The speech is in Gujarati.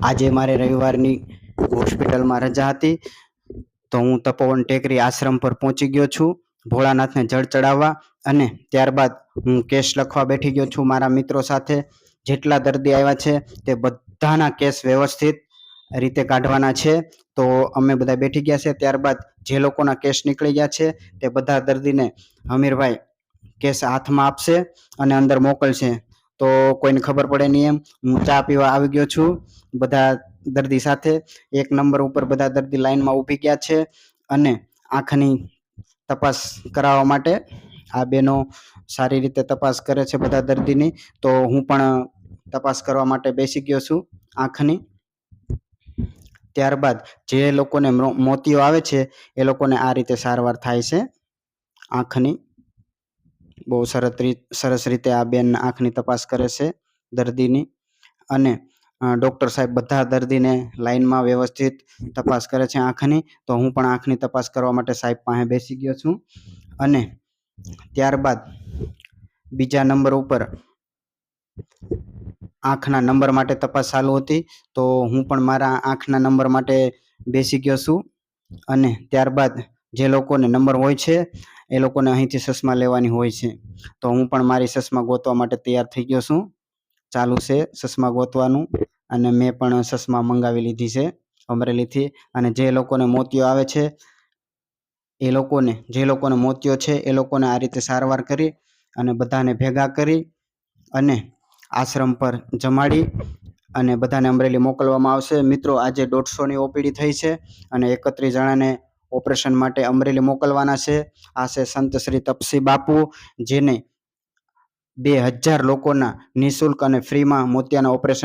આજે મારે રવિવારની હોસ્પિટલમાં રજા હતી, તો હું તપોવન ટેકરી આશ્રમ પર પહોંચી ગયો છું ભોળાનાથને જળ ચડાવવા. અને ત્યારબાદ હું કેસ લખવા બેઠી ગયો છું મારા મિત્રો સાથે. જેટલા દર્દી આવ્યા છે તે બધાના કેસ વ્યવસ્થિત રીતે કાઢવાના છે. તો અમે બધા બેઠી ગયા છે. ત્યારબાદ જે લોકોના કેસ નીકળી ગયા છે તે બધા દર્દીને હમીરભાઈ કેસ હાથમાં આપશે અને અંદર મોકલશે. તો કોઈને ખબર પડે નહીં એમ હું ચા પીવા આવી ગયો છું બધા દર્દી સાથે. 1 નંબર ઉપર બધા દર્દી લાઈનમાં ઊભી ગયા છે અને આંખની તપાસ કરાવવા માટે આ બેનો સારી રીતે તપાસ કરે છે બધા દર્દીની. તો હું પણ તપાસ કરવા માટે બેસી ગયો છું આંખની. ત્યારબાદ જે લોકોને મોતિયો આવે છે એ લોકોને આ રીતે સારવાર થાય છે આંખની. બહુ સરસ રીતે આ બેન આંખની તપાસ કરે છે દર્દીની. અને ડૉક્ટર સાહેબ બધા દર્દીને લાઈનમાં વ્યવસ્થિત તપાસ કરે છે આંખની. તો હું પણ આંખની તપાસ કરવા માટે સાહેબ પાસે બેસી ગયો છું. અને ત્યારબાદ બીજા નંબર ઉપર આંખના નંબર માટે તપાસ ચાલુ હતી. તો હું પણ મારા આંખના નંબર માટે બેસી ગયો છું. અને ત્યારબાદ જે લોકોને નંબર હોય છે એ લોકોને અહીંથી ચશ્મા લેવાની હોય છે. તો હું પણ મારી ચશ્મા ગોતવા માટે તૈયાર થઈ ગયો છું. ચાલુ છે ચશ્મા ગોતવાનું. અને મેં પણ ચશ્મા મંગાવી લીધી છે અમરેલીથી. અને જે લોકોને મોતિયો આવે છે એ લોકોને, જે લોકોને મોતિયો છે એ લોકોને આ રીતે સારવાર કરી અને બધાને ભેગા કરી અને આશ્રમ પર જમાડી અને બધાને અમરેલી મોકલવામાં આવશે. મિત્રો, આજે 150ની ઓપીડી થઈ છે અને 31 જણાને ઓપરેશન માટે અમરેલી મોકલવાના છે. આ છે સંત શ્રી તપસી બાપુ, જેને 2000 લોકોના નિઃશુલ્ક અને ફ્રીમાં મોતિયાના ઓપરેશન